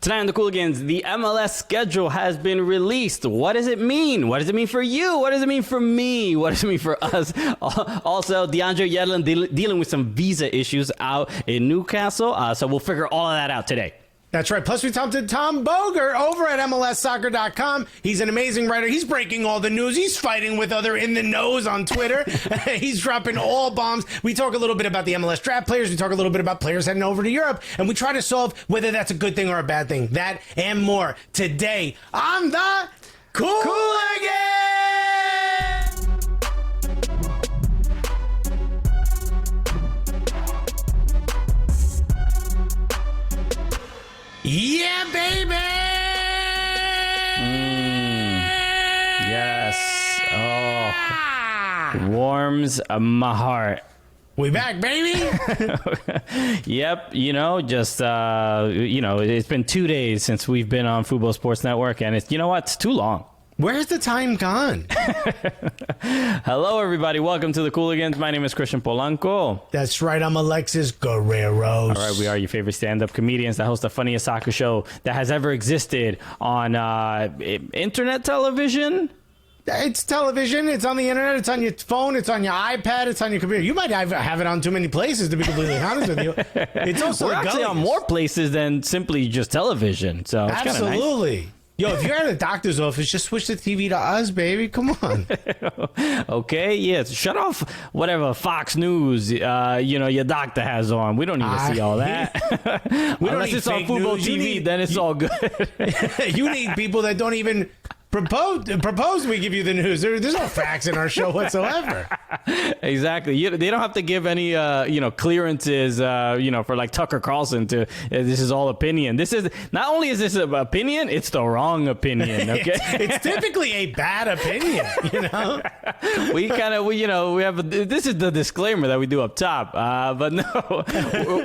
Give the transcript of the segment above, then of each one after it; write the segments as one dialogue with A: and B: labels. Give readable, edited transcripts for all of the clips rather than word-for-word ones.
A: Tonight on the Cooligans, the MLS schedule has been released. What does it mean? What does it mean for you? What does it mean for me? What does it mean for us? Also, DeAndre Yedlin dealing with some visa issues out in Newcastle. So we'll figure all of that out today.
B: That's right. Plus, we talked to Tom Bogert over at MLSsoccer.com. He's an amazing writer. He's breaking all the news. He's fighting with other in-the-knows on Twitter. He's dropping all bombs. We talk a little bit about the MLS draft players. We talk a little bit about players heading over to Europe. And we try to solve whether that's a good thing or a bad thing. That and more today on the Cooligans! Yeah, baby!
A: Yes. Oh, warms my heart.
B: We back, baby!
A: Yep. It's been 2 days since we've been on Fubo Sports Network, and it's too long.
B: Where's the time gone?
A: Hello, everybody. Welcome to the Cooligans. My name is Christian Polanco.
B: That's right. I'm Alexis Guerreros.
A: All right. We are your favorite stand-up comedians that host the funniest soccer show that has ever existed on internet television.
B: It's television. It's on the internet. It's on your phone. It's on your iPad. It's on your computer. You might have it on too many places, to be completely honest with you. It's also
A: We're actually on more places than simply just television. So it's
B: absolutely. Nice. Yo, if you're at a doctor's office, just switch the TV to us, baby. Come on.
A: Okay, yeah. Shut off whatever Fox News, your doctor has on. We don't need to see all that. Unless it's on fuboTV, then it's all good.
B: You need people that don't even propose we give you the news. There's no facts in our show whatsoever.
A: Exactly. They don't have to give any clearances for like Tucker Carlson to this is all opinion. This is not only is this an opinion, it's the wrong opinion. Okay.
B: It's typically a bad opinion,
A: we have this is the disclaimer that we do up top, but no,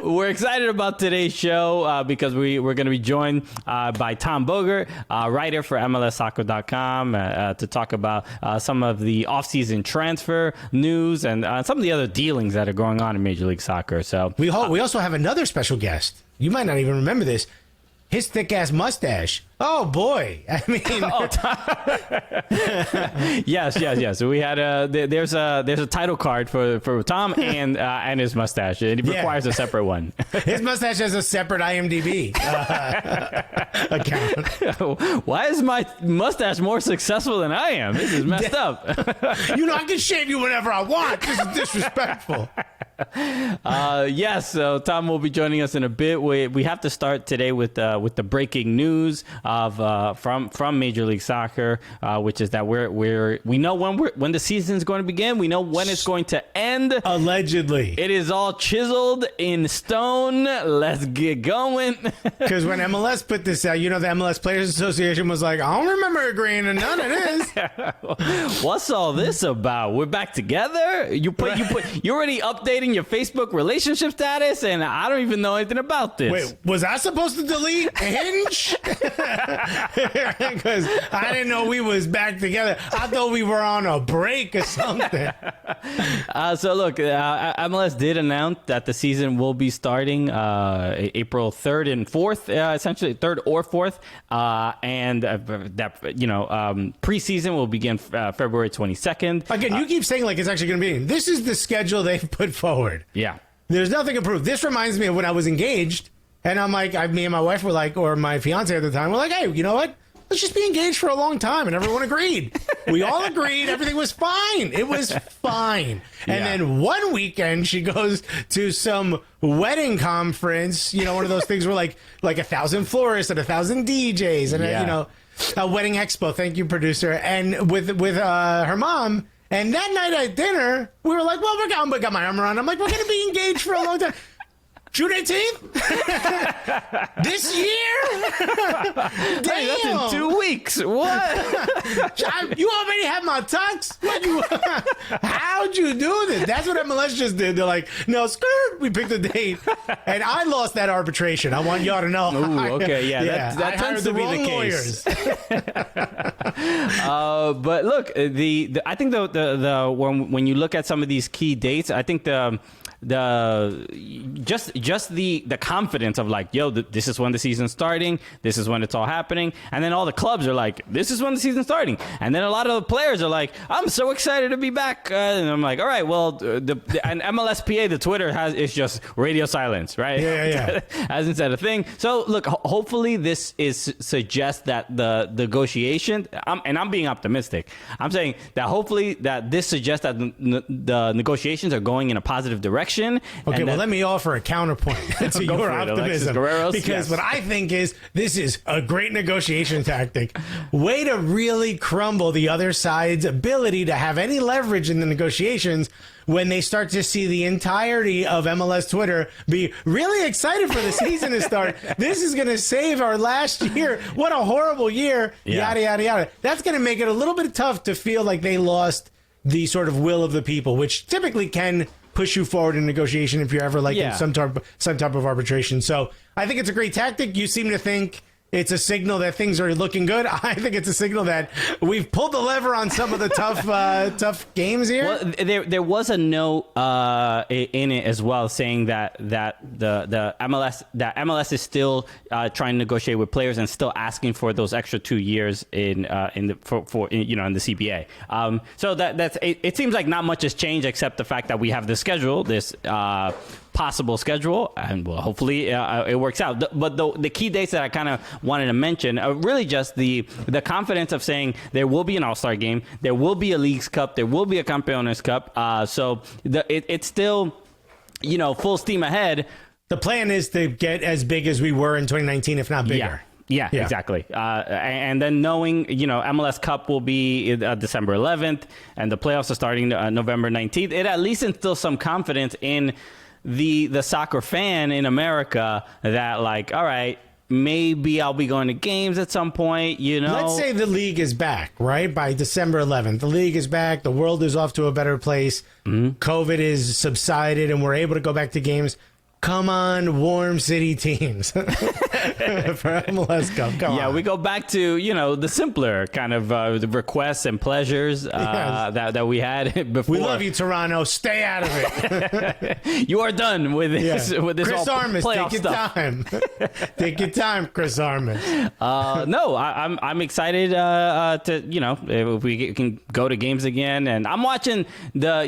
A: we're excited about today's show because we're going to be joined by Tom Bogert, writer for MLSsoccer.com, to talk about some of the offseason transfer news and some of the other dealings that are going on in Major League Soccer. So
B: we also have another special guest. You might not even remember this. His thick-ass mustache. Oh, boy. I mean...
A: Yes. So we had there's a title card for Tom and his mustache. It requires a separate one.
B: His mustache has a separate IMDb account.
A: Why is my mustache more successful than I am? This is messed up.
B: I can shave you whenever I want. This is disrespectful.
A: Yes, so Tom will be joining us in a bit. We have to start today with the breaking news of from Major League Soccer, which is that we know when the season is going to begin. We know when it's going to end.
B: Allegedly,
A: it is all chiseled in stone. Let's get going.
B: Because when MLS put this out, the MLS Players Association was like, I don't remember agreeing to none of this.
A: What's all this about? We're back together. You already updating your Facebook relationship status, and I don't even know anything about this.
B: Wait, was I supposed to delete Hinge? Because I didn't know we was back together. I thought we were on a break or something.
A: So look, MLS did announce that the season will be starting April 3rd and 4th, essentially 3rd or 4th, and that preseason will begin February 22nd.
B: Again, you keep saying like it's actually going to be. This is the schedule they've put forward.
A: Yeah.
B: There's nothing approved. This reminds me of when I was engaged, and I'm like, me and my wife were like, or my fiance at the time, we're like, hey, you know what? Let's just be engaged for a long time. And everyone agreed. We all agreed. Everything was fine. It was fine. And then one weekend, she goes to some wedding conference, one of those things where like 1,000 florists and 1,000 DJs and, a wedding expo. Thank you, producer. And with her mom. And that night at dinner, we were like, well, I got my arm around. I'm like, we're going to be engaged for a long time. June 18th? This year? Damn.
A: Hey, that's in 2 weeks. What?
B: You already have my tux? How'd you do this? That's what MLS just did. They're like, no, skirt. We picked a date. And I lost that arbitration. I want y'all to know.
A: Ooh, okay, yeah. That tends to be the case. But look, I think the when you look at some of these key dates, I think the confidence of like, yo, this is when the season's starting, this is when it's all happening, and then all the clubs are like, this is when the season's starting, and then a lot of the players are like, I'm so excited to be back, and I'm like, all right, well, and MLSPA, the Twitter is just radio silence, right?
B: Yeah.
A: Hasn't said a thing. So look, hopefully this suggests that the negotiation, and I'm being optimistic. I'm saying that hopefully that this suggests that the negotiations are going in a positive direction.
B: Okay, well, let me offer a counterpoint to your optimism. Because what I think is this is a great negotiation tactic. Way to really crumble the other side's ability to have any leverage in the negotiations when they start to see the entirety of MLS Twitter be really excited for the season to start. This is going to save our last year. What a horrible year. Yada, yada, yada. That's going to make it a little bit tough to feel like they lost the sort of will of the people, which typically can push you forward in negotiation if you're ever like in some type of arbitration. So I think it's a great tactic. You seem to think it's a signal that things are looking good. I think it's a signal that we've pulled the lever on some of the tough games here.
A: Well, there was a note in it as well saying that the MLS is still trying to negotiate with players and still asking for those extra 2 years in the CBA. So it seems like not much has changed except the fact that we have this schedule, this possible schedule, and well, hopefully it works out. But the key dates that I kind of wanted to mention are really just the confidence of saying there will be an All-Star game, there will be a Leagues Cup, there will be a Campeones Cup. So it's still, full steam ahead.
B: The plan is to get as big as we were in 2019, if not bigger.
A: Yeah, exactly. And then knowing, MLS Cup will be December 11th, and the playoffs are starting November 19th, it at least instills some confidence in the soccer fan in America that, like, all right, maybe I'll be going to games at some point,
B: Let's say the league is back, right? By December 11th. The league is back. The world is off to a better place. Mm-hmm. COVID is subsided, and we're able to go back to games. Come on, warm city teams for MLS Cup. Come on.
A: We go back to, the simpler kind of the requests and pleasures that we had before.
B: We love you, Toronto. Stay out of it.
A: You are done with this. With this
B: Chris Armas, take your time. Take your time, Chris Armas.
A: No, I'm excited to if we can go to games again, and I'm watching the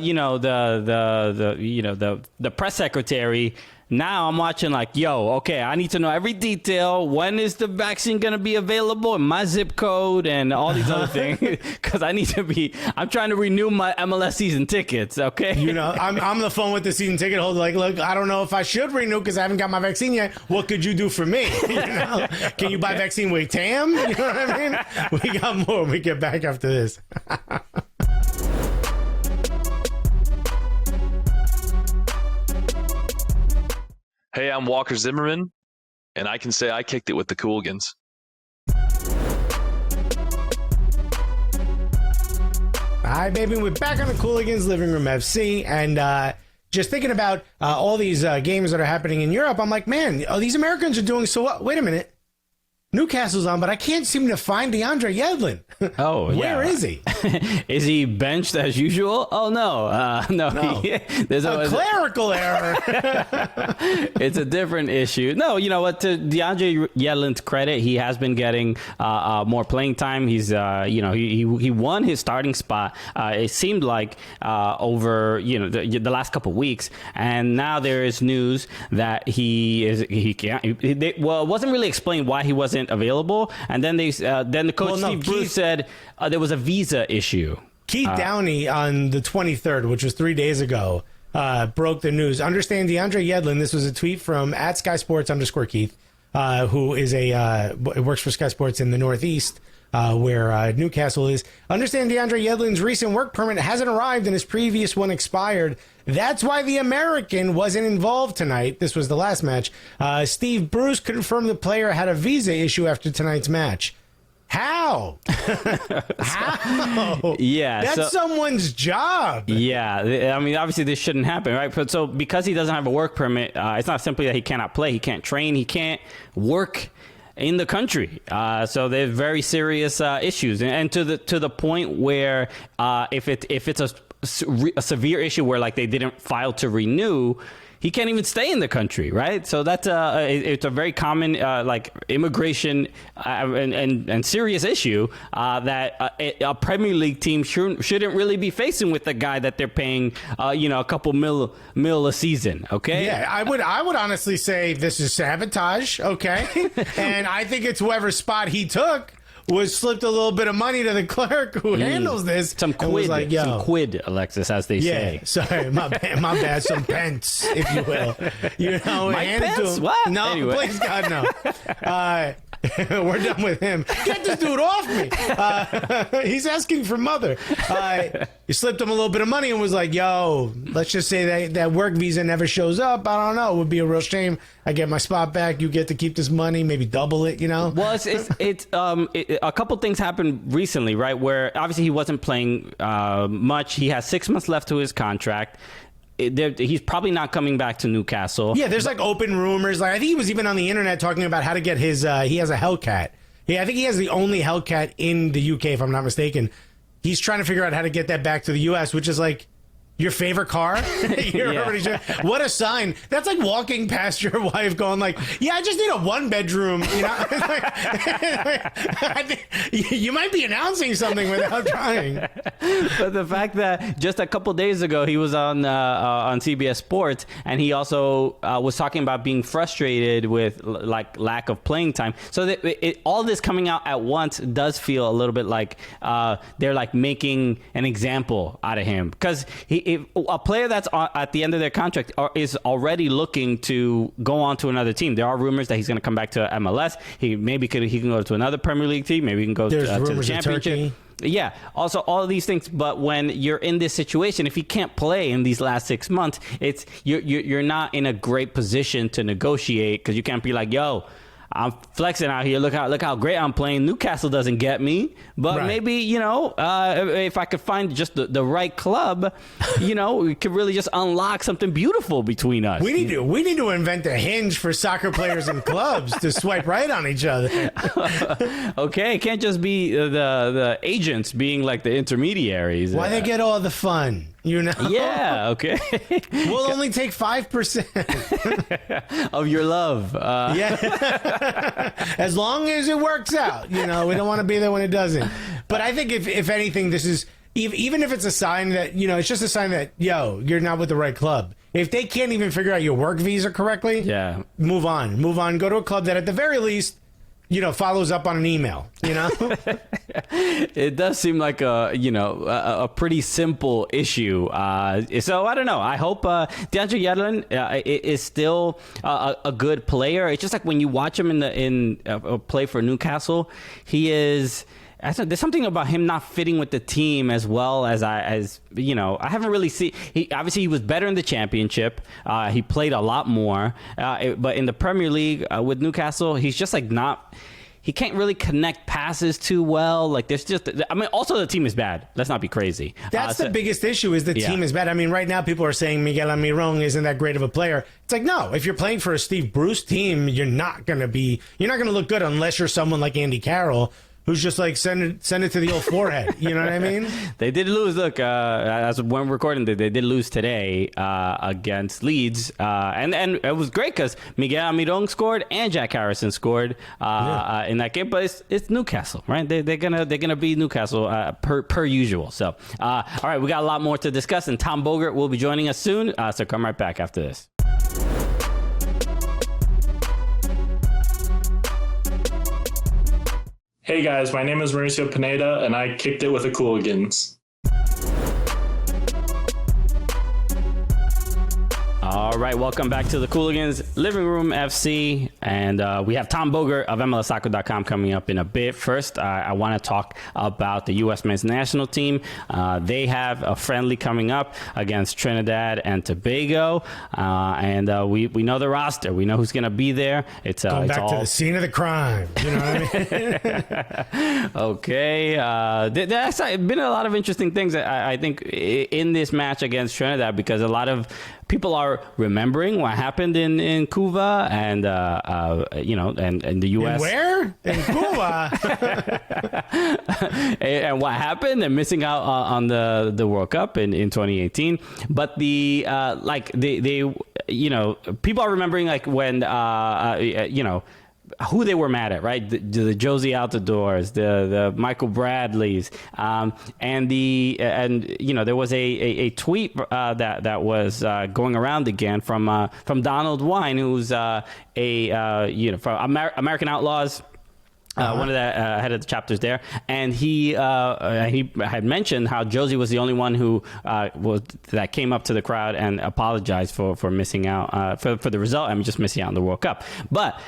A: press secretary. Now I'm watching like, okay, I need to know every detail. When is the vaccine going to be available? And my zip code and all these other things. Because I'm trying to renew my MLS season tickets, okay?
B: I'm on the phone with the season ticket holder like, look, I don't know if I should renew because I haven't got my vaccine yet. What could you do for me? Can you buy vaccine with TAM? You know what I mean? We got more when we get back after this.
C: Hey, I'm Walker Zimmerman, and I can say I kicked it with the Cooligans.
B: All right, baby, we're back on the Cooligans Living Room FC, and just thinking about all these games that are happening in Europe, I'm like, man, these Americans are doing so well. Wait a minute. Newcastle's on, but I can't seem to find DeAndre Yedlin.
A: Oh, yeah.
B: Where is he?
A: Is he benched as usual? Oh, no. No.
B: There's a clerical error.
A: It's a different issue. No, you know what? To DeAndre Yedlin's credit, he has been getting more playing time. He's, he won his starting spot. It seemed like over, the last couple of weeks. And now there is news that he can't. It wasn't really explained why he wasn't available, and then the coach Steve Bruce said there was a visa issue.
B: Keith Downey on the 23rd, which was 3 days ago, broke the news. Understand DeAndre Yedlin. This was a tweet from @SkySports_Keith, who is works for Sky Sports in the Northeast, where Newcastle is. Understand DeAndre Yedlin's recent work permit hasn't arrived and his previous one expired. That's why the American wasn't involved tonight. This was the last match. Steve Bruce confirmed the player had a visa issue after tonight's match. How? How?
A: Yeah.
B: That's someone's job.
A: Yeah. I mean, obviously this shouldn't happen, right? But so because he doesn't have a work permit, it's not simply that he cannot play, he can't train, he can't work in the country. So there's very serious issues, and to the point where if it's a severe issue where like they didn't file to renew, he can't even stay in the country, right? So that's it's a very common like immigration and serious issue that a Premier League team shouldn't really be facing with the guy that they're paying a couple mil a season. Okay.
B: Yeah, I would honestly say this is sabotage. Okay, and I think it's whoever's spot he took was slipped a little bit of money to the clerk who handles this.
A: Some quid,
B: like,
A: some quid, Alexis, as they say.
B: Sorry, my bad. Some pence, if you will.
A: Mike Pence?
B: To him.
A: What?
B: No,
A: anyway.
B: Please God, no. We're done with him. Get this dude off me. He's asking for mother. You slipped him a little bit of money and was like, yo, let's just say that work visa never shows up. I don't know. It would be a real shame. I get my spot back. You get to keep this money, maybe double it,
A: Well, it's a couple things happened recently, right? Where obviously he wasn't playing much. He has 6 months left to his contract. He's probably not coming back to Newcastle.
B: Yeah, there's like open rumors. Like I think he was even on the internet talking about how to get his. He has a Hellcat. Yeah, I think he has the only Hellcat in the UK, if I'm not mistaken. He's trying to figure out how to get that back to the US, which is like your favorite car. What a sign. That's like walking past your wife going like, yeah, I just need a 1-bedroom. I think you might be announcing something without trying.
A: But the fact that just a couple days ago he was on CBS Sports, and he also was talking about being frustrated with like lack of playing time. So that all this coming out at once does feel a little bit like they're like making an example out of him, because if a player that's at the end of their contract is already looking to go on to another team. There are rumors that he's going to come back to MLS. He can go to another Premier League team. Maybe he can go to the Championship. Yeah. Also, all of these things. But when you're in this situation, if he can't play in these last 6 months, you're not in a great position to negotiate, because you can't be like, yo, I'm flexing out here. Look how great I'm playing. Newcastle doesn't get me, but maybe if I could find just the right club, we could really just unlock something beautiful between us.
B: We need to invent a hinge for soccer players and clubs to swipe right on each other.
A: Okay, it can't just be the agents being like the intermediaries.
B: Why they get all the fun?
A: Yeah, okay.
B: We'll only take 5%
A: of your love.
B: Yeah. As long as it works out. We don't want to be there when it doesn't. But I think if anything, this is, even if it's a sign that, it's just a sign that, you're not with the right club. If they can't even figure out your work visa correctly, move on. Go to a club that at the very least, follows up on an email,
A: It does seem like a pretty simple issue. So I don't know. I hope DeAndre Yedlin is still a good player. It's just like when you watch him in play for Newcastle, he is. There's something about him not fitting with the team as well as I haven't really seen. He was better in the Championship. He played a lot more, but in the Premier League with Newcastle, he's just like not. He can't really connect passes too well. Like there's just, also the team is bad. Let's not be crazy.
B: That's the biggest issue is the team is bad. Right now people are saying Miguel Almiron isn't that great of a player. It's like, no, if you're playing for a Steve Bruce team, you're not going to look good unless you're someone like Andy Carroll, who's just like send it to the old forehead. You know what I mean?
A: They did lose. Look, as when we're recording, they did lose today against Leeds, and it was great because Miguel Almiron scored and Jack Harrison scored in that game. But it's Newcastle, right? They're gonna be Newcastle per usual. So, all right, we got a lot more to discuss, and Tom Bogert will be joining us soon. So come right back after this.
D: Hey guys, my name is Mauricio Pineda, and I kicked it with the Cooligans.
A: All right, welcome back to the Cooligans Living Room FC, and we have Tom Bogert of MLSsoccer.com coming up in a bit. First, I want to talk about the U.S. men's national team. They have a friendly coming up against Trinidad and Tobago, and we know the roster. We know who's going to be there. It's
B: going back to the scene of the crime. You know what I mean?
A: Okay. There's been a lot of interesting things, I think, in this match against Trinidad, because a lot of people are remembering what happened in Cuba and and the U.S.
B: Where? In Cuba?
A: and what happened? They're missing out on the World Cup in 2018. But they people are remembering like when who they were mad at, right? The Josie Altidores, the Michael Bradleys, and there was a tweet that was going around again from Donald Wine, who's from American Outlaws. One of the head of the chapters there, and he had mentioned how Josie was the only one who that came up to the crowd and apologized for missing out for the result. I mean, just missing out on the World Cup. But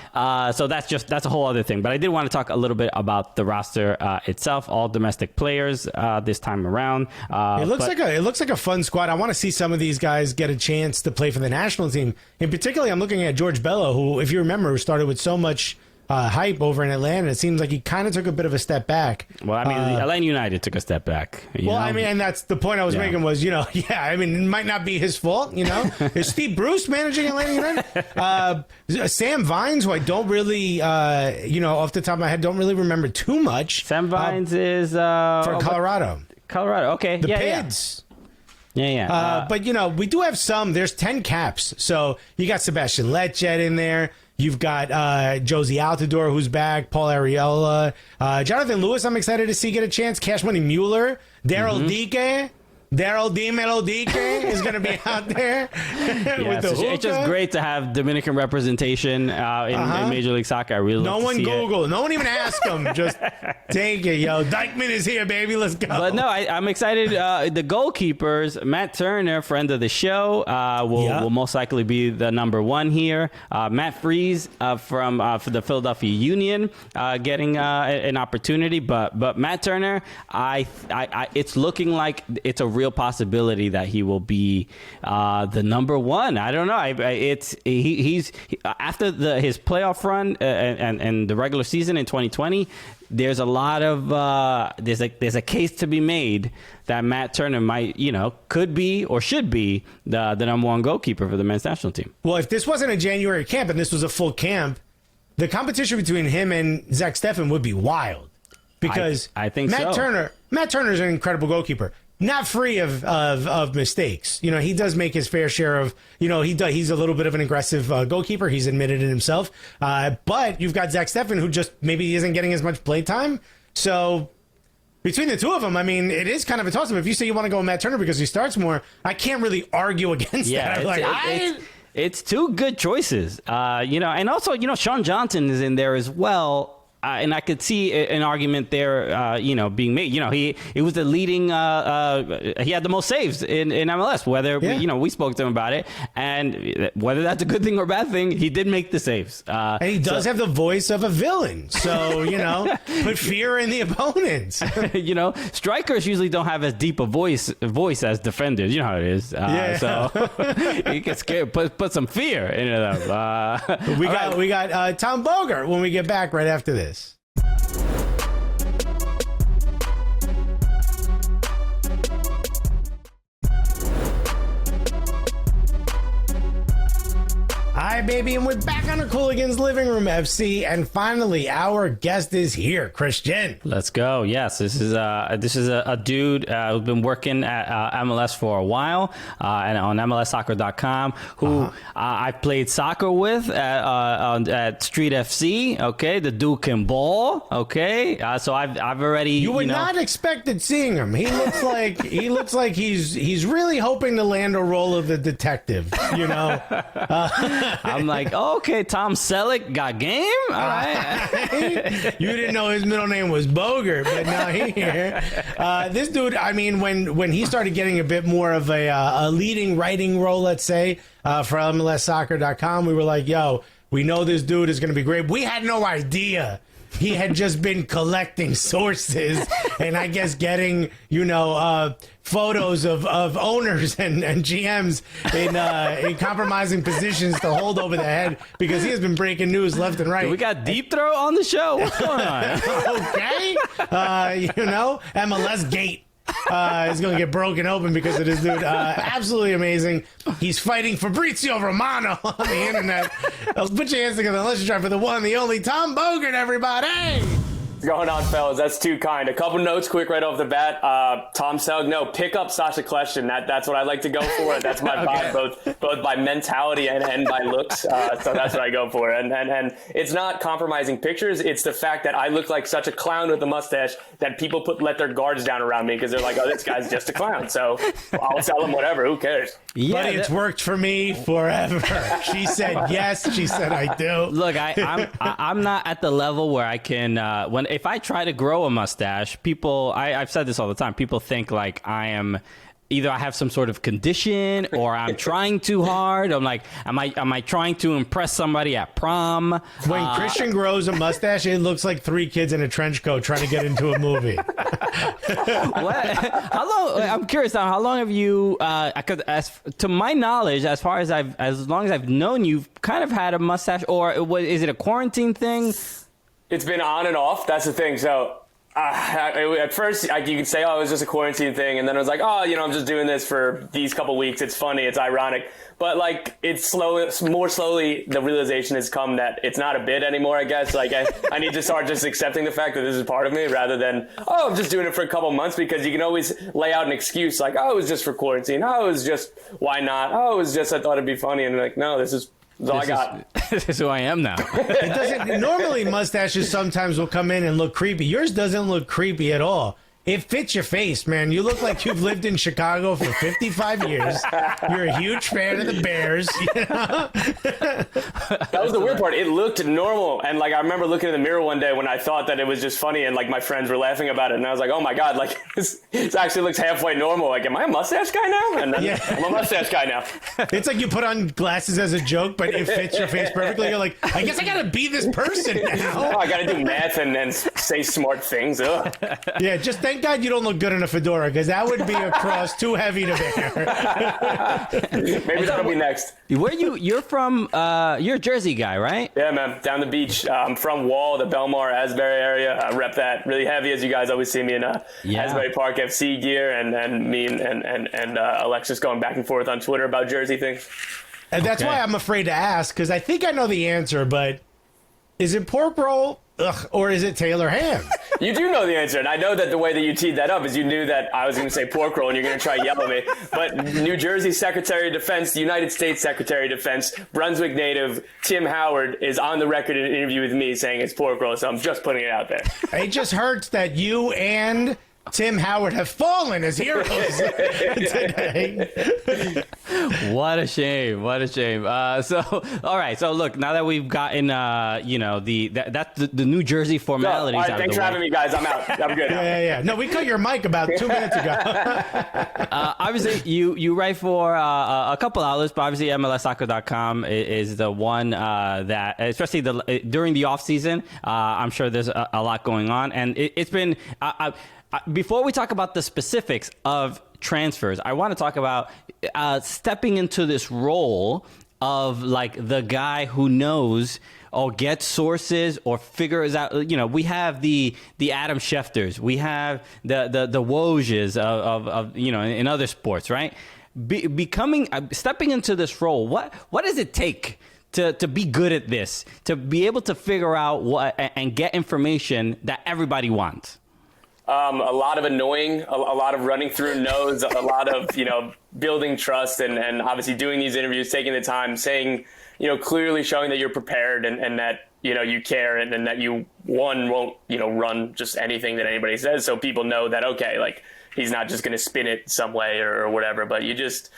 A: so that's a whole other thing. But I did want to talk a little bit about the roster itself, all domestic players this time around.
B: It looks like a fun squad. I want to see some of these guys get a chance to play for the national team. In particular, I'm looking at George Bello, who, if you remember, started with so much hype over in Atlanta. It seems like he kind of took a bit of a step back.
A: Well, I mean, Atlanta United took a step back.
B: I mean, and that's the point I was making was, I mean, it might not be his fault, Is Steve Bruce managing Atlanta United? Sam Vines, who I don't really, off the top of my head, don't really remember too much.
A: Sam Vines is...
B: for Colorado.
A: Colorado, okay.
B: The Pids.
A: Yeah.
B: But, we do have some. There's 10 caps. So you got Sebastian Lecce in there. You've got Josie Altidore, who's back, Paul Arriola, Jonathan Lewis, I'm excited to see get a chance, Cash Money Mueller, Daryl Dike. Daryl Dimelo Dike is going to be out there with the hookah.
A: It's just great to have Dominican representation in Major League Soccer. I really love to see
B: Google. No one even ask them. Just take it, yo. Dykeman is here, baby. Let's go.
A: But no, I'm excited. The goalkeepers, Matt Turner, friend of the show, will most likely be the number one here. Matt Freese for the Philadelphia Union getting an opportunity. But Matt Turner, it's looking like it's a real possibility that he will be the number one. I don't know. He's after his playoff run and the regular season in 2020. There's a lot of there's a case to be made that Matt Turner could be or should be the number one goalkeeper for the men's national team.
B: Well, if this wasn't a January camp and this was a full camp, the competition between him and Zach Steffen would be wild. Because
A: I think
B: Matt Turner's an incredible goalkeeper. Not free of mistakes. He does make his fair share of, he's a little bit of an aggressive goalkeeper. He's admitted it himself. But you've got Zach Steffen, who just maybe isn't getting as much play time. So between the two of them, I mean, it is kind of a toss-up. If you say you want to go with Matt Turner because he starts more, I can't really argue against that.
A: It's two good choices. And also, Sean Johnson is in there as well. And I could see an argument there, being made. He was the leading. He had the most saves in MLS. Whether we spoke to him about it, and whether that's a good thing or a bad thing, he did make the saves.
B: And he does have the voice of a villain, so put fear in the opponents.
A: Strikers usually don't have as deep a voice as defenders. You know how it is. So he gets scared. Put some fear into them.
B: We got Tom Bogert when we get back right after this. Hi, baby, and we're back on our Cooligans Living Room FC, and finally, our guest is here, Christian.
A: Let's go. Yes, this is a dude who's been working at MLS for a while, and on MLSsoccer.com, who I've played soccer with at Street FC. Okay, the dude can ball. Okay, so I've already.
B: You would not expected seeing him. He looks like he's really hoping to land a role of the detective.
A: I'm like, okay, Tom Selleck got game? All right.
B: You didn't know his middle name was Bogert, but now he here. This dude, I mean, when he started getting a bit more of a leading writing role, let's say, for MLSsoccer.com, we were like, yo, we know this dude is going to be great. We had no idea. He had just been collecting sources and I guess getting, photos of owners and GMs in compromising positions to hold over the head because he has been breaking news left and right.
A: We got Deep Throat on the show. What's going on?
B: Okay. MLS Gate. Is going to get broken open because of this dude. Absolutely amazing. He's fighting Fabrizio Romano on the internet. Let's put your hands together. Let's try for the one, the only Tom Bogert, everybody.
E: What's going on, fellas? That's too kind. A couple notes quick right off the bat. Tom Selleck, no, pick up Sasha Question. That's what I like to go for. That's my vibe, both by mentality and by looks. So that's what I go for. And it's not compromising pictures. It's the fact that I look like such a clown with a mustache that people let their guards down around me because they're like, oh, this guy's just a clown. So I'll tell them whatever. Who cares?
B: Yeah, buddy, it's worked for me forever. She said yes. She said I do.
A: Look, I'm not at the level where I can if I try to grow a mustache, I've said this all the time. People think like I have some sort of condition or I'm trying too hard. I'm like, am I trying to impress somebody at prom?
B: When Christian grows a mustache, it looks like 3 kids in a trench coat trying to get into a movie.
A: How long? I'm curious now. How long have you? Because to my knowledge, as long as I've known you, you've kind of had a mustache, or is it a quarantine thing?
E: It's been on and off. That's the thing. So at first, you could say, oh, it was just a quarantine thing. And then I was like, oh, I'm just doing this for these couple weeks. It's funny. It's ironic. But, like, more slowly, the realization has come that it's not a bit anymore, I guess. Like, I need to start just accepting the fact that this is part of me rather than, oh, I'm just doing it for a couple months, because you can always lay out an excuse like, oh, it was just for quarantine. Oh, it was just, why not? Oh, it was just, I thought it'd be funny. And like, no, this is all I got.
A: This is who I am now.
B: It doesn't. Normally, mustaches sometimes will come in and look creepy. Yours doesn't look creepy at all. It fits your face, man. You look like you've lived in Chicago for 55 years. You're a huge fan of the Bears. You know?
E: That was the weird part. It looked normal. And, like, I remember looking in the mirror one day when I thought that it was just funny and, like, my friends were laughing about it. And I was like, oh, my God, like, this actually looks halfway normal. Like, am I a mustache guy now? And then I'm a mustache guy now.
B: It's like you put on glasses as a joke, but it fits your face perfectly. You're like, I guess I got to be this person now.
E: Oh, I got to do math and say smart things. Ugh.
B: Yeah, just thank God you don't look good in a fedora, because that would be a cross too heavy to bear.
E: Maybe that'll be next.
A: You're from, you're a Jersey guy, right?
E: Yeah, man. Down the beach. I'm from Wall, the Belmar, Asbury area. I rep that really heavy, as you guys always see me in Asbury Park FC gear, and me and Alexis going back and forth on Twitter about Jersey things.
B: And that's why I'm afraid to ask, because I think I know the answer, but is it pork roll? Or is it Taylor ham?
E: You do know the answer, and I know that the way that you teed that up is you knew that I was going to say pork roll, and you're going to try to yell at me. But New Jersey Secretary of Defense, the United States Secretary of Defense, Brunswick native Tim Howard is on the record in an interview with me saying it's pork roll, so I'm just putting it out there.
B: It just hurts that you and Tim Howard have fallen as heroes today.
A: What a shame. What a shame. So, all right. So, look, now that we've gotten, that's the New Jersey formalities
E: all right,
A: out
E: thanks
A: of the
E: for having me, guys. I'm out. I'm good.
B: Yeah. No, we cut your mic about 2 minutes ago.
A: Obviously, you write for a couple outlets, but obviously MLSsoccer.com is the one that, especially during the off season, I'm sure there's a lot going on. And it's been... before we talk about the specifics of transfers, I want to talk about stepping into this role of like the guy who knows or gets sources or figures out. We have the Adam Schefters, we have the Wojs of in other sports, right? Stepping into this role, what does it take to be good at this, to be able to figure out what and get information that everybody wants?
E: A lot of annoying, a lot of running through no's, a lot of, building trust and obviously doing these interviews, taking the time, saying, clearly showing that you're prepared and that, you care and that you, won't, run just anything that anybody says. So people know that, okay, like he's not just going to spin it some way or whatever, but you just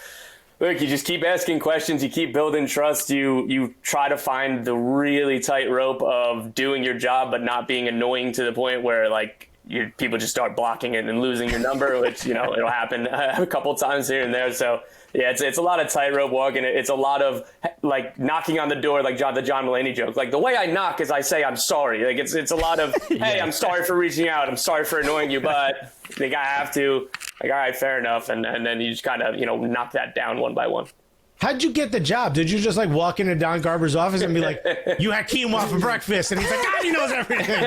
E: keep asking questions, you keep building trust, you try to find the really tight rope of doing your job, but not being annoying to the point where like, people just start blocking it and losing your number, which, it'll happen a couple times here and there. So, yeah, it's a lot of tightrope walking. It's a lot of, like, knocking on the door, like the John Mulaney joke. Like, the way I knock is I say I'm sorry. Like, it's a lot of, hey, I'm sorry for reaching out. I'm sorry for annoying you, but I think I have to. Like, all right, fair enough. And then you just kind of, knock that down one by one.
B: How'd you get the job? Did you just like walk into Don Garber's office and be like, you had quinoa for breakfast? And he's like, God, he knows everything.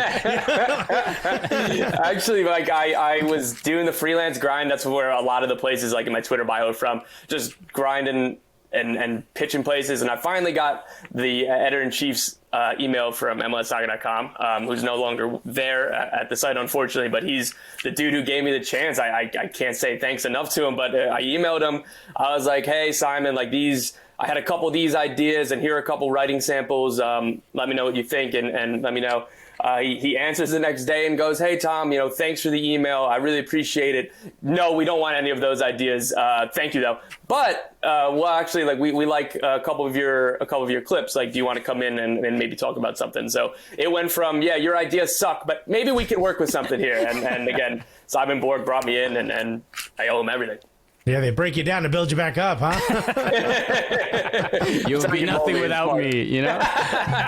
E: Actually, like I was doing the freelance grind. That's where a lot of the places like in my Twitter bio are from, just grinding and pitching places. And I finally got the editor-in-chief's email from MLSsoccer.com, who's no longer there at the site, unfortunately, but he's the dude who gave me the chance. I can't say thanks enough to him, but I emailed him. I was like, hey, Simon, like I had a couple of these ideas, and here are a couple writing samples. Let me know what you think, and let me know. He answers the next day and goes, hey, Tom, thanks for the email. I really appreciate it. No, we don't want any of those ideas. Thank you, though. But, well, actually, like we like a couple of your clips. Like, do you want to come in and maybe talk about something? So it went from, yeah, your ideas suck, but maybe we can work with something here. And again, Simon Borg brought me in, and I owe him everything.
B: Yeah, they break you down to build you back up, huh?
A: You'll be nothing without me,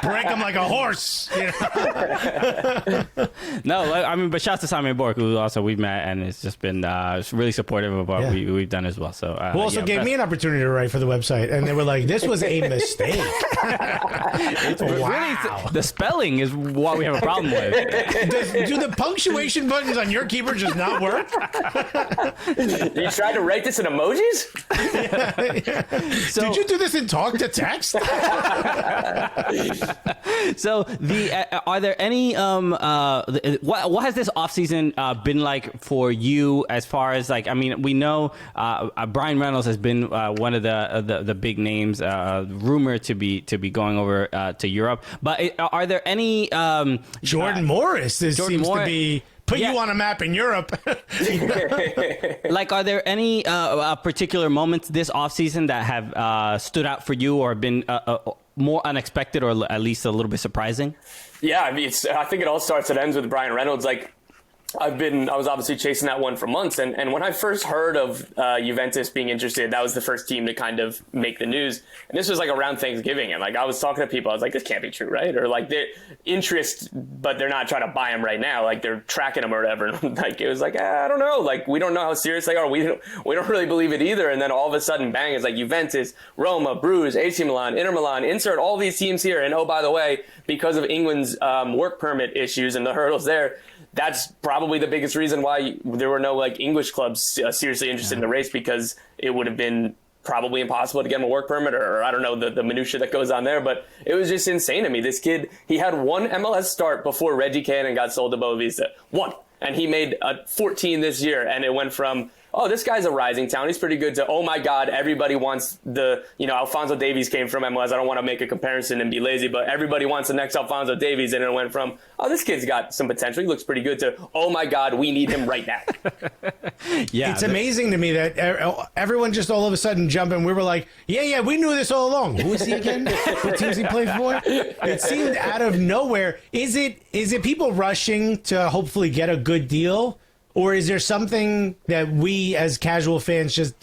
B: Break them like a horse.
A: No, I mean, but shouts to Simon Borg, who also we've met, and it's just been really supportive of what we've done as well. So,
B: who also gave me an opportunity to write for the website, and they were like, "This was a mistake."
A: It's really, the spelling is what we have a problem with.
B: Do the punctuation buttons on your keyboard just not work?
E: You tried to write this in emojis?
B: So, did you do this in talk to text?
A: So are there any what has this offseason been like for you, as far as, like, I mean, we know Bryan Reynolds has been one of the big names rumored to be going over to Europe, but are there any
B: Jordan Morris seems to be put you on a map in Europe.
A: Like, are there any particular moments this offseason that have stood out for you, or been more unexpected, or at least a little bit surprising?
E: Yeah, I mean, I think it all starts and ends with Bryan Reynolds. Like, I was obviously chasing that one for months. And when I first heard of Juventus being interested, that was the first team to kind of make the news. And this was like around Thanksgiving. And like, I was talking to people, I was like, this can't be true, right? Or like, they're interest, but they're not trying to buy him right now. Like, they're tracking him or whatever. And like, it was like, I don't know. Like, we don't know how serious they are. We don't really believe it either. And then all of a sudden, bang, it's like Juventus, Roma, Bruges, AC Milan, Inter Milan, insert all these teams here. And oh, by the way, because of England's work permit issues and the hurdles there, that's probably the biggest reason why there were no like English clubs seriously interested in the race, because it would have been probably impossible to get him a work permit, or I don't know the minutia that goes on there. But it was just insane to me. This kid, he had one MLS start before Reggie Cannon got sold to Boavista. One. And he made 14 this year. And it went from, oh, this guy's a rising talent, he's pretty good, to, oh my God, everybody wants Alphonso Davies came from MLS. I don't want to make a comparison and be lazy, but everybody wants the next Alphonso Davies. And it went from, oh, this kid's got some potential, he looks pretty good, to, oh my God, we need him right now.
B: Yeah, it's amazing to me that everyone just all of a sudden jumped in. We were like, yeah, we knew this all along. Who is he again? What teams he played for? It seemed out of nowhere. Is it people rushing to hopefully get a good deal? Or is there something that we as casual fans just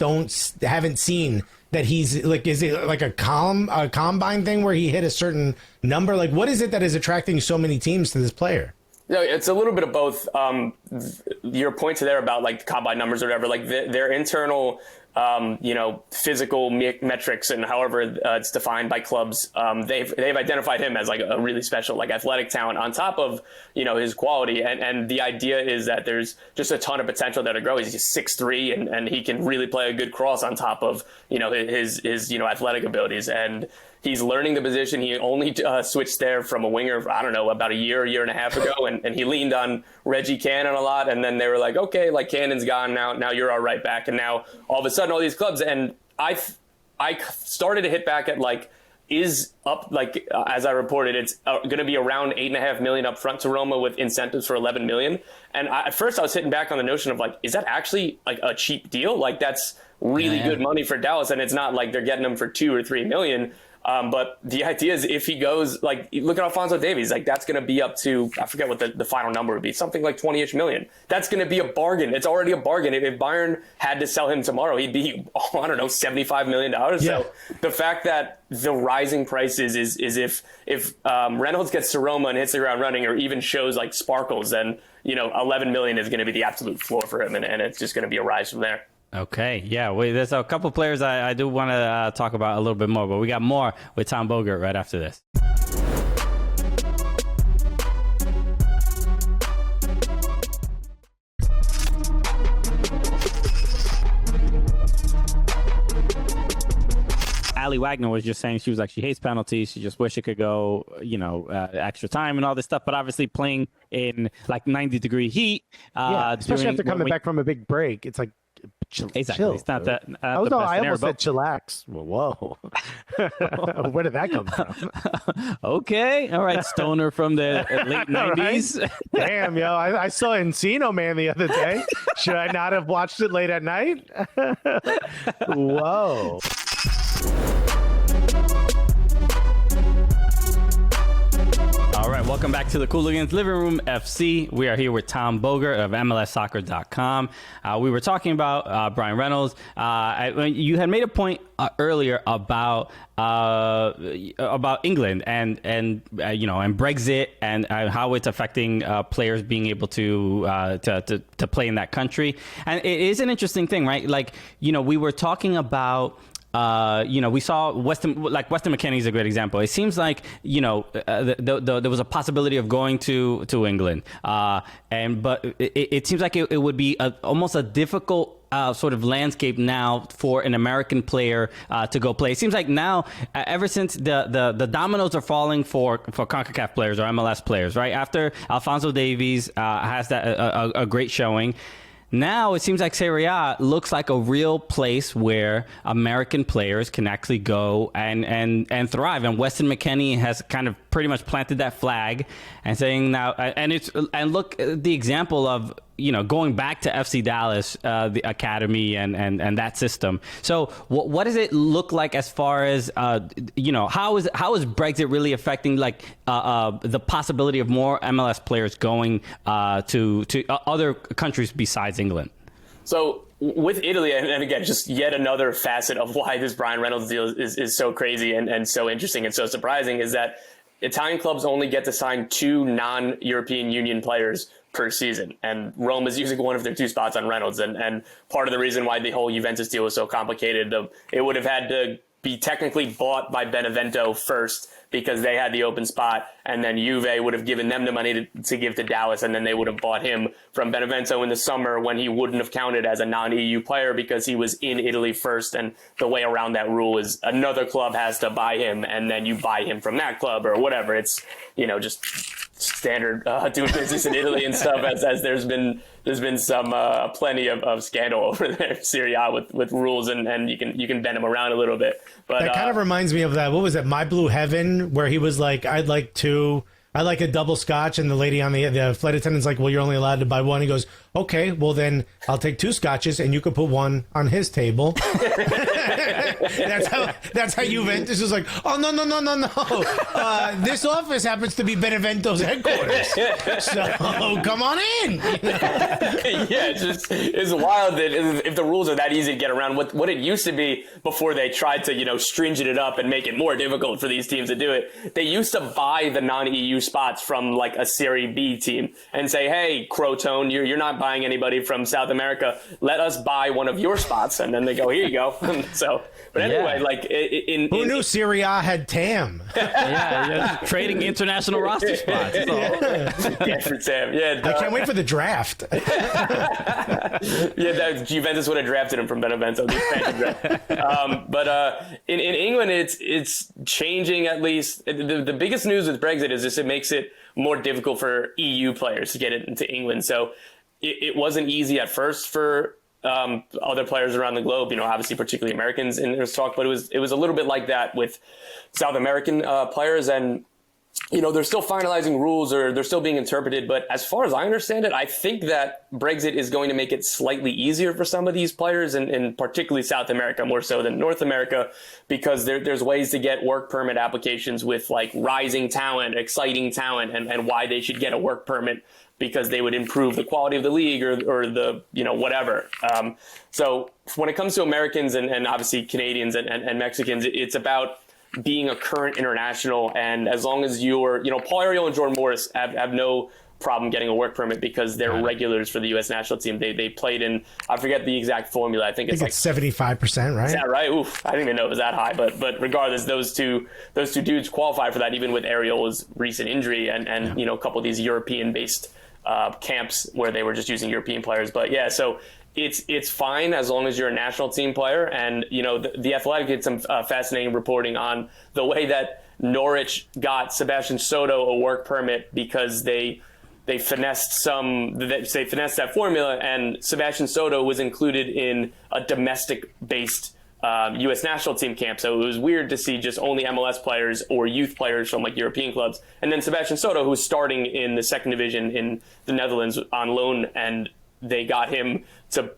B: haven't seen, that he's like, is it like a combine thing where he hit a certain number? Like, what is it that is attracting so many teams to this player?
E: No, it's a little bit of both. Your point there about like the combine numbers or whatever, like their internal, physical metrics and however it's defined by clubs, they've identified him as like a really special, like athletic talent on top of, his quality. And the idea is that there's just a ton of potential there to grow. He's just 6'3", and he can really play a good cross on top of, his athletic abilities. And he's learning the position. He only switched there from a winger, I don't know, about a year and a half ago. And he leaned on Reggie Cannon a lot. And then they were like, okay, like Cannon's gone now you're our right back. And now all of a sudden all these clubs, and I started to hit back at like, is up, like as I reported, it's going to be around $8.5 million up front to Roma with incentives for $11 million. And at first I was hitting back on the notion of like, is that actually like a cheap deal? Like, that's really good money for Dallas. And it's not like they're getting him for $2 or $3 million. But the idea is if he goes, like, look at Alphonso Davies, like that's going to be up to, I forget what the final number would be, something like 20-ish million. That's going to be a bargain. It's already a bargain. If Bayern had to sell him tomorrow, he'd be, I don't know, $75 million. Yeah. So the fact that the rising prices is if Reynolds gets to Roma and hits the ground running, or even shows like sparkles, then, $11 million is going to be the absolute floor for him. And it's just going to be a rise from there.
A: Okay, yeah, there's a couple players I do want to talk about a little bit more, but we got more with Tom Bogert right after this. Molly Wagner was just saying she was like she hates penalties. She just wish it could go, extra time and all this stuff. But obviously playing in like 90-degree heat,
B: especially after coming back from a big break, it's like
A: exactly.
B: Chill,
A: it's not that.
B: I almost said chillax. Whoa, where did that come from?
A: Okay, all right, stoner from the late 90s.
B: Right? Damn, yo, I saw Encino Man the other day. Should I not have watched it late at night? Whoa.
A: All right, welcome back to the Cooligans Living Room FC. We are here with Tom Bogert of MLSsoccer.com. We were talking about Bryan Reynolds. You had made a point earlier about England and Brexit and how it's affecting players being able to play in that country. And it is an interesting thing, right? Like, we were talking about. We saw Weston McKennie is a great example. It seems like, there was a possibility of going to England. But it seems like it would be almost a difficult sort of landscape now for an American player to go play. It seems like now, ever since the dominoes are falling for CONCACAF players or MLS players, right? After Alphonso Davies has a great showing. Now it seems like Serie A looks like a real place where American players can actually go and thrive. And Weston McKennie has kind of pretty much planted that flag and saying now, and look at the example of, going back to FC Dallas, the academy and that system. So what does it look like as far as, how is Brexit really affecting the possibility of more MLS players going to other countries besides England?
E: So with Italy, and again, just yet another facet of why this Bryan Reynolds deal is so crazy and so interesting and so surprising is that Italian clubs only get to sign 2 non-European Union players per season. And Rome is using one of their 2 spots on Reynolds. And part of the reason why the whole Juventus deal was so complicated, it would have had to be technically bought by Benevento first because they had the open spot, and then Juve would have given them the money to give to Dallas, and then they would have bought him from Benevento in the summer when he wouldn't have counted as a non-EU player because he was in Italy first, and the way around that rule is another club has to buy him, and then you buy him from that club or whatever. It's, just standard doing business in Italy and stuff, as there's been some plenty of scandal over there in Serie A with rules, and you can bend them around a little bit. But
B: that kind of reminds me of that. What was it? My Blue Heaven, where he was like, I'd like a double scotch, and the lady on the flight attendant's like, well, you're only allowed to buy one. He goes, okay, well then I'll take 2 scotches, and you could put one on his table. That's how Juventus was like, oh no. This office happens to be Benevento's headquarters, so come on in.
E: Yeah, it's wild that if the rules are that easy to get around, what it used to be before they tried to stringent it up and make it more difficult for these teams to do it. They used to buy the non-EU spots from like a Serie B team and say, hey, Crotone, you're not buying anybody from South America. Let us buy one of your spots, and then they go, here you go. So, but anyway,
B: who knew Serie A had TAM?
A: Yeah, trading international roster spots.
E: Yeah, for TAM. Yeah,
B: I can't wait for the draft.
E: Juventus would have drafted him from Benevento. But in England, it's changing at least. The biggest news with Brexit is it makes it more difficult for EU players to get into England. So it wasn't easy at first for other players around the globe, obviously particularly Americans in this talk, but it was a little bit like that with South American players, and they're still finalizing rules or they're still being interpreted. But as far as I understand it, I think that Brexit is going to make it slightly easier for some of these players, and particularly South America more so than North America, because there's ways to get work permit applications with like rising talent, exciting talent, and why they should get a work permit because they would improve the quality of the league or the, whatever. So when it comes to Americans and obviously Canadians and Mexicans, it's about being a current international. And as long as you're, Paul Ariel and Jordan Morris have no problem getting a work permit because they're regulars for the U.S. national team. They played in, I forget the exact formula. I think it's like
B: 75%, right?
E: Is that right? Oof, I didn't even know it was that high. But regardless, those two dudes qualified for that, even with Ariel's recent injury and a couple of these European-based camps where they were just using European players. But yeah, so it's fine as long as you're a national team player. And, the Athletic did some fascinating reporting on the way that Norwich got Sebastian Soto a work permit because they finessed that formula, and Sebastian Soto was included in a domestic-based U.S. national team camp. So it was weird to see just only MLS players or youth players from like European clubs. And then Sebastian Soto, who's starting in the second division in the Netherlands on loan, and they got him to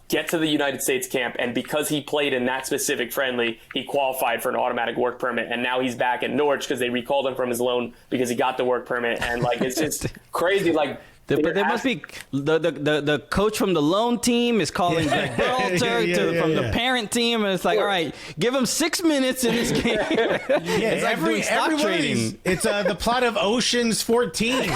E: get to the United States camp, and because he played in that specific friendly, he qualified for an automatic work permit, and now he's back at Norwich because they recalled him from his loan because he got the work permit, and like it's just crazy. Like,
A: but there must be the coach from the loan team is calling Greg Berhalter from the parent team, and it's like, all right, give him 6 minutes in this game. It's like doing stock trading.
B: It's the plot of Ocean's 14.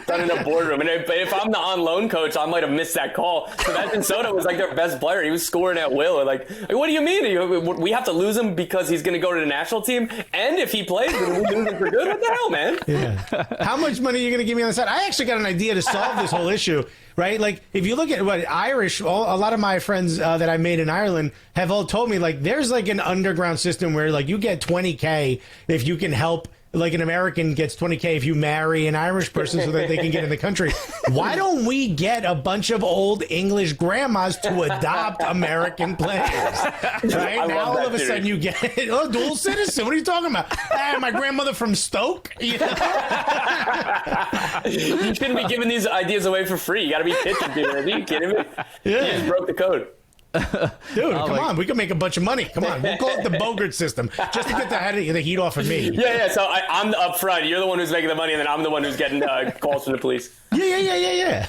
E: Done in a boardroom, and if I'm the on loan coach, I might have missed that call. Sebastian Soto was like their best player. He was scoring at will. Like, what do you mean? We have to lose him because he's going to go to the national team, and if he plays, then we lose him for good. What the hell, man?
B: Yeah. How much money are you going to give me on the side? I actually got an idea to solve this whole issue, right? Like, if you look at what Irish, a lot of my friends that I made in Ireland have all told me, like, there's like an underground system where like you get $20K if you can help. Like an American gets $20K if you marry an Irish person so that they can get in the country. Why don't we get a bunch of old English grandmas to adopt American players? Right? Now all of a sudden you get dual citizen. What are you talking about? My grandmother from Stoke? You
E: shouldn't be giving these ideas away for free. You got to be pitching people. Are you kidding me?
B: Yeah.
E: You just broke the code.
B: Dude, come on. We can make a bunch of money. Come on. We'll call it the Bogert system just to get the heat off of me.
E: Yeah. So I'm up front. You're the one who's making the money, and then I'm the one who's getting calls from the police.
B: Yeah.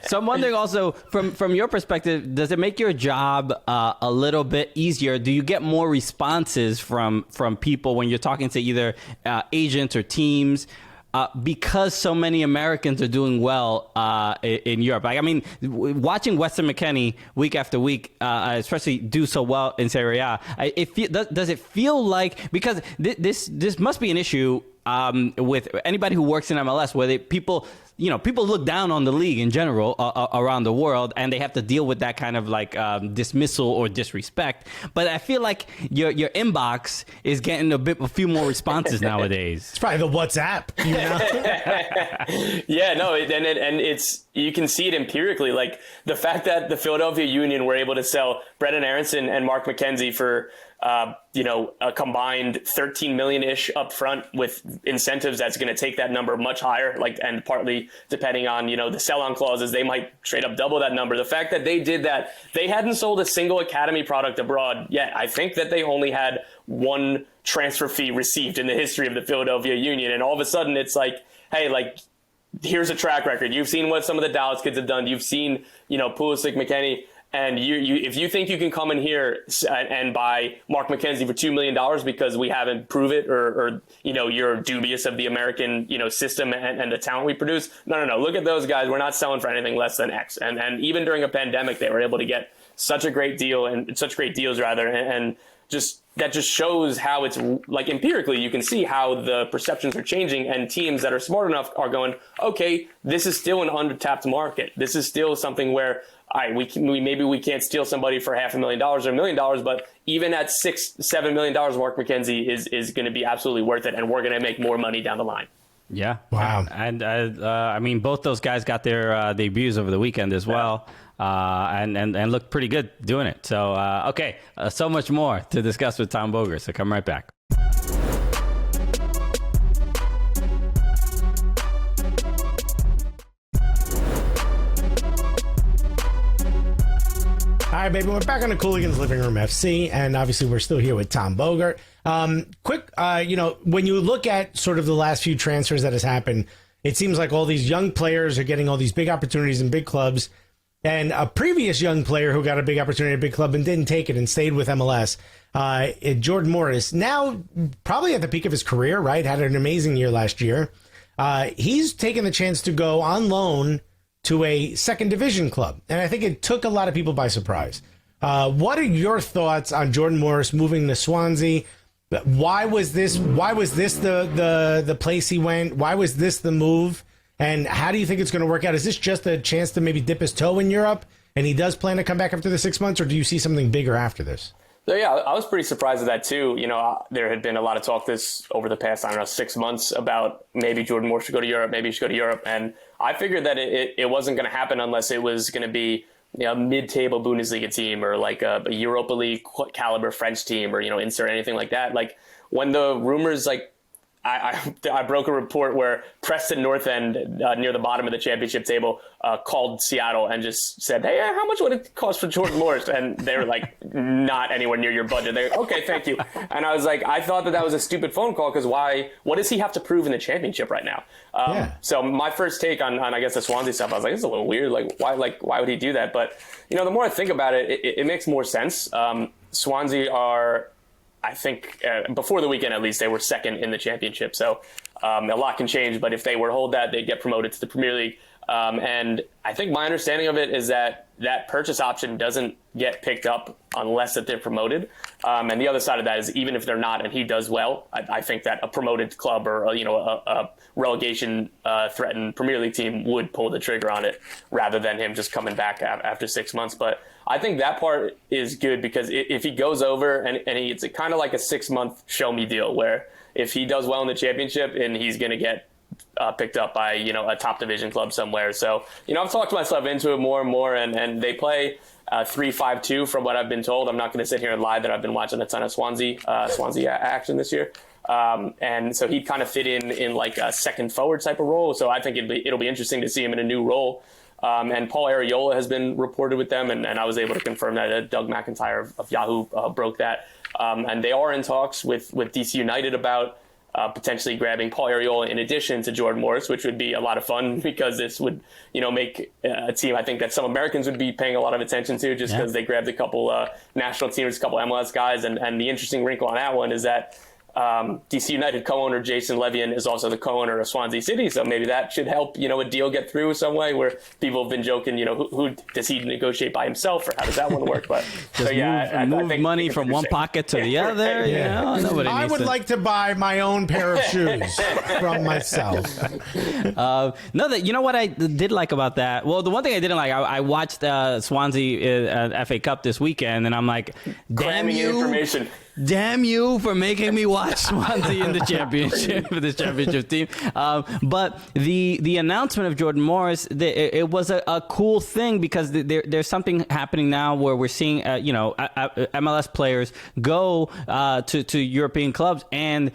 A: So I'm wondering also, from your perspective, does it make your job a little bit easier? Do you get more responses from people when you're talking to either agents or teams? Because so many Americans are doing well in Europe. Like, I mean, watching Weston McKennie week after week, especially do so well in Serie A, does it feel like, because this must be an issue with anybody who works in MLS, where people look down on the league in general around the world, and they have to deal with that kind of like dismissal or disrespect. But I feel like your inbox is getting a few more responses nowadays.
B: It's probably the WhatsApp, you know?
E: Yeah, no, and it's, you can see it empirically. Like the fact that the Philadelphia Union were able to sell Brendan Aronson and Mark McKenzie for a combined $13 million-ish up front with incentives that's going to take that number much higher, and partly depending on, the sell-on clauses, they might straight up double that number. The fact that they did that, they hadn't sold a single academy product abroad yet. I think that they only had one transfer fee received in the history of the Philadelphia Union. And all of a sudden it's like, hey, here's a track record. You've seen what some of the Dallas kids have done. You've seen, Pulisic, McKennie. And if you think you can come in here and buy Mark McKenzie for $2 million because we haven't proved it, or you're dubious of the American system and the talent we produce, no. Look at those guys. We're not selling for anything less than X. And even during a pandemic, they were able to get such a great deal, and such great deals rather, and that just shows how it's like empirically you can see how the perceptions are changing, and teams that are smart enough are going, okay, this is still an undertapped market. This is still something where maybe we can't steal somebody for $500,000 or $1 million, but even at $6-7 million, Mark McKenzie is going to be absolutely worth it, and we're going to make more money down the line.
A: Yeah.
B: Wow.
A: And I mean, both those guys got their debuts over the weekend as well, and looked pretty good doing it. So, okay, so much more to discuss with Tom Bogert. So come right back.
B: All right, baby, we're back on the Cooligans Living Room FC, and obviously we're still here with Tom Bogert. Quick, when you look at sort of the last few transfers that has happened, it seems like all these young players are getting all these big opportunities in big clubs, and a previous young player who got a big opportunity at a big club and didn't take it and stayed with MLS, Jordan Morris, now probably at the peak of his career, right? Had an amazing year last year. He's taken the chance to go on loan to a second division club. And I think it took a lot of people by surprise. What are your thoughts on Jordan Morris moving to Swansea? Why was this the place he went? Why was this the move? And how do you think it's going to work out? Is this just a chance to maybe dip his toe in Europe, and he does plan to come back after the 6 months, or do you see something bigger after this?
E: So, yeah, I was pretty surprised at that, too. There had been a lot of talk over the past, 6 months about maybe Jordan Moore should go to Europe, maybe he should go to Europe. And I figured that it wasn't going to happen unless it was going to be a mid-table Bundesliga team or like a Europa League caliber French team or, insert anything like that. Like when the rumors I broke a report where Preston North End, near the bottom of the championship table, called Seattle and just said, hey, how much would it cost for Jordan Morris? And they were like, not anywhere near your budget. They're okay, thank you. And I was like, I thought that was a stupid phone call because what does he have to prove in the championship right now? So my first take on I guess the Swansea stuff, I was like, it's a little weird. Why would he do that? But, the more I think about it, it makes more sense. Swansea are, I think before the weekend, at least, they were second in the championship. So a lot can change. But if they were to hold that, they'd get promoted to the Premier League. And I think my understanding of it is that purchase option doesn't get picked up unless that they're promoted. And the other side of that is even if they're not and he does well, I think that a promoted club or a relegation threatened Premier League team would pull the trigger on it rather than him just coming back after 6 months. But I think that part is good because if he goes over and it's kind of like a 6 month show me deal where if he does well in the championship and he's going to get picked up by, a top division club somewhere. So, I've talked myself into it more and more and they play 3-5-2 from what I've been told. I'm not going to sit here and lie that I've been watching a ton of Swansea action this year. And so he'd kind of fit in like a second forward type of role. So I think it'll be interesting to see him in a new role. And Paul Areola has been reported with them, and I was able to confirm that Doug McIntyre of Yahoo broke that. And they are in talks with DC United about potentially grabbing Paul Areola in addition to Jordan Morris, which would be a lot of fun because this would, make a team I think that some Americans would be paying a lot of attention to just because they grabbed a couple national teams, a couple MLS guys. And the interesting wrinkle on that one is that DC United co-owner Jason Levian is also the co-owner of Swansea City, so maybe that should help a deal get through some way. Where people have been joking, who does he negotiate by himself, or how does that one work? But
A: just move money from one pocket to the other. Nobody
B: I would like to buy my own pair of shoes from myself.
A: What I did like about that? Well, the one thing I didn't like, I watched Swansea FA Cup this weekend, and I'm like, damn you.
E: Information.
A: Damn you for making me watch Swansea in the championship for this championship team. But the announcement of Jordan Morris, it was a cool thing because there's something happening now where we're seeing MLS players go to European clubs, and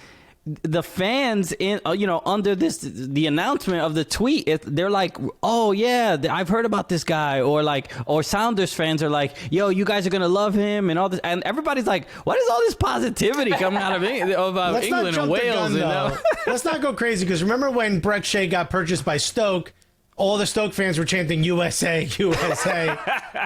A: the fans under the announcement of the tweet, they're like, oh yeah, I've heard about this guy, or Sounders fans are like, yo, you guys are gonna love him and all this, and everybody's like, what is all this positivity coming out of England and Wales?
B: Let's not go crazy because remember when Brek Shea got purchased by Stoke? All the Stoke fans were chanting USA, USA.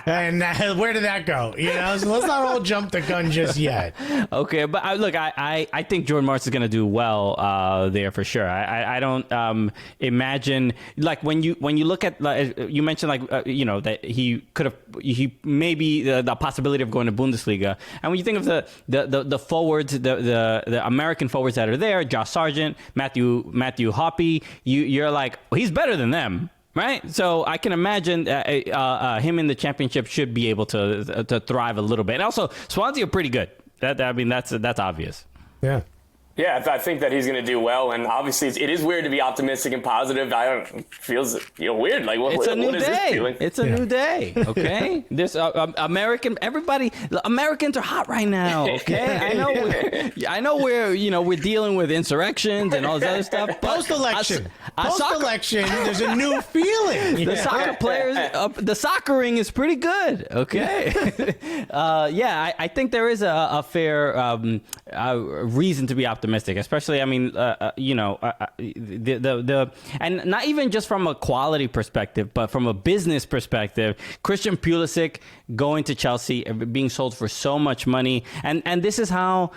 B: And where did that go? So let's not all jump the gun just yet.
A: Okay, but I think Jordan Morris is going to do well there for sure. I don't imagine, like when you look at, you mentioned that he maybe the possibility of going to Bundesliga. And when you think of the forwards, the American forwards that are there, Josh Sargent, Matthew Hoppe, you're like, well, he's better than them. Right, so I can imagine him in the championship should be able to thrive a little bit. And also, Swansea are pretty good. That's obvious.
B: Yeah.
E: Yeah, I think that he's going to do well, and obviously it is weird to be optimistic and positive. It feels weird. Like what
A: a new
E: is
A: day.
E: This feeling?
A: It's a new day. Okay, this Americans are hot right now. Okay, I know we're dealing with insurrections and all this other stuff.
B: Post-election, there's a new feeling.
A: The soccer players, the soccering is pretty good. Okay, I think there is a fair reason to be optimistic. Especially, and not even just from a quality perspective, but from a business perspective. Christian Pulisic going to Chelsea, being sold for so much money, and this is how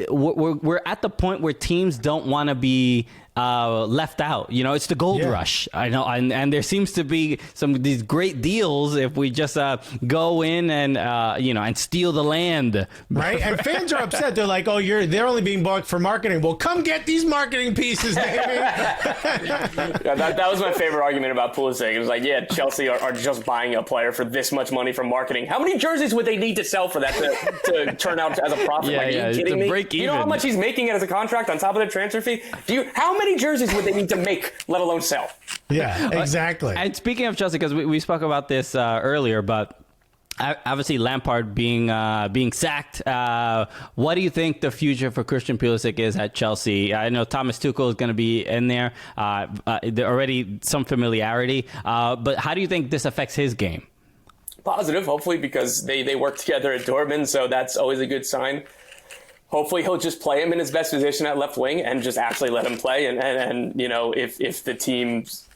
A: we're at the point where teams don't want to be left out. You know, it's the gold rush. I know, and there seems to be some of these great deals if we just go in and and steal the land.
B: Right, and fans are upset. They're like, "Oh, they're only being bought for marketing." Well, come get these marketing pieces, baby.
E: That was my favorite argument about Pulisic. It was like, yeah, Chelsea are just buying a player for this much money from marketing. How many jerseys would they need to sell for that to turn out as a profit? Are you kidding me?
A: Break even.
E: You know how much he's making it as a contract on top of the transfer fee? How many jerseys would they need to make, let alone sell?
B: Yeah, exactly.
A: And speaking of Chelsea, because we spoke about this earlier, but obviously Lampard being sacked, what do you think the future for Christian Pulisic is at Chelsea? I know Thomas Tuchel is going to be in there. There already some familiarity, but how do you think this affects his game?
E: Positive, hopefully, because they work together at Dortmund, so that's always a good sign. Hopefully he'll just play him in his best position at left wing and just actually let him play. And you know, if the teams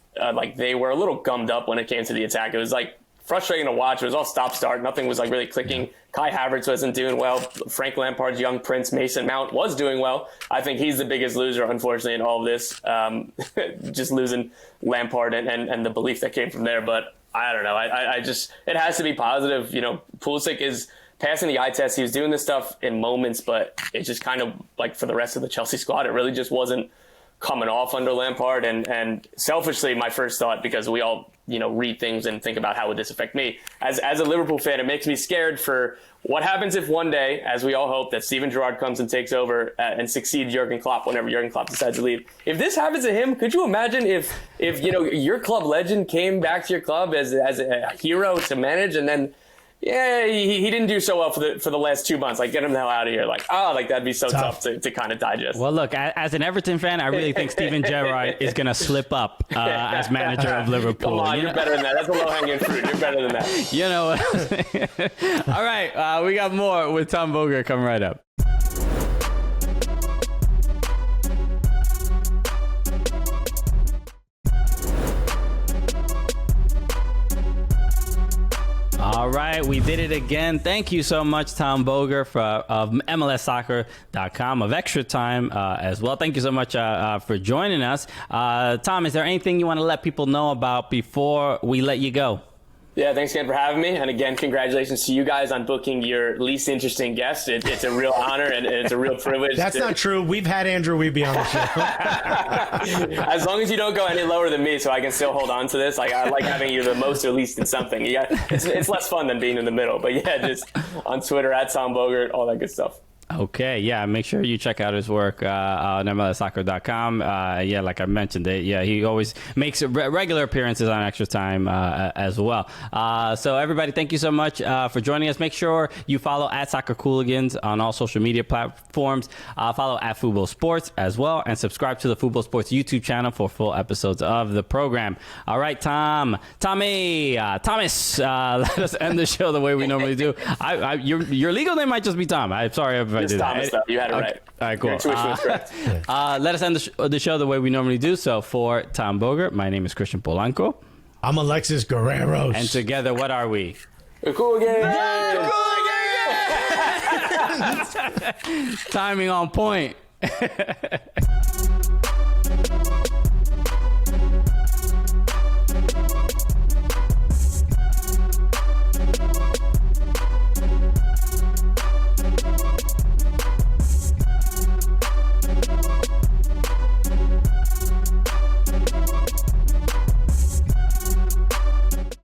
E: they were a little gummed up when it came to the attack, it was like frustrating to watch. It was all stop-start. Nothing was like really clicking. Kai Havertz wasn't doing well. Frank Lampard's young prince, Mason Mount, was doing well. I think he's the biggest loser, unfortunately, in all of this. Just losing Lampard and the belief that came from there. But I don't know. I just, it has to be positive. You know, Pulisic is passing the eye test. He was doing this stuff in moments, but it just kind of, like, for the rest of the Chelsea squad, it really just wasn't coming off under Lampard. And selfishly, my first thought, because we all, read things and think about how would this affect me, as a Liverpool fan, it makes me scared for what happens if one day, as we all hope, that Steven Gerrard comes and takes over and succeeds Jurgen Klopp whenever Jurgen Klopp decides to leave. If this happens to him, could you imagine if your club legend came back to your club as a hero to manage, and then he didn't do so well for the last 2 months. Like, get him the hell out of here. That'd be so tough to kind of digest.
A: Well, look, as an Everton fan, I really think Steven Gerrard is going to slip up as manager of Liverpool.
E: Come on, you're better than that. That's a low-hanging fruit. You're better than that.
A: You know. All right, we got more with Tom Bogert coming right up. All right, we did it again. Thank you so much, Tom Bogert of MLSsoccer.com, of Extra Time as well. Thank you so much for joining us. Tom, is there anything you want to let people know about before we let you go?
E: Yeah, thanks again for having me. And again, congratulations to you guys on booking your least interesting guest. It's a real honor and it's a real privilege.
B: That's not true. We've had Andrew Wiebe on the show.
E: As long as you don't go any lower than me, so I can still hold on to this. I like having you the most or least in something. It's less fun than being in the middle. But yeah, just on Twitter, at Tom Bogert, all that good stuff.
A: Okay, yeah, make sure you check out his work on MLSsoccer.com. Like I mentioned, he always makes regular appearances on Extra Time as well. So everybody, thank you so much for joining us. Make sure you follow at Soccer Cooligans on all social media platforms. Follow at Fubo Sports as well, and subscribe to the Fubo Sports YouTube channel for full episodes of the program. All right, Thomas, let us end the show the way we normally do. Your legal name might just be Tom. I'm sorry if
E: It's Thomas, though. You had it right.
A: All right, cool.
E: Your intuition was correct.
A: Let us end the show the way we normally do. So for Tom Bogert, my name is Christian Polanco.
B: I'm Alexis Guerreros.
A: And together, what are we?
E: The Cooligans!
A: Timing on point.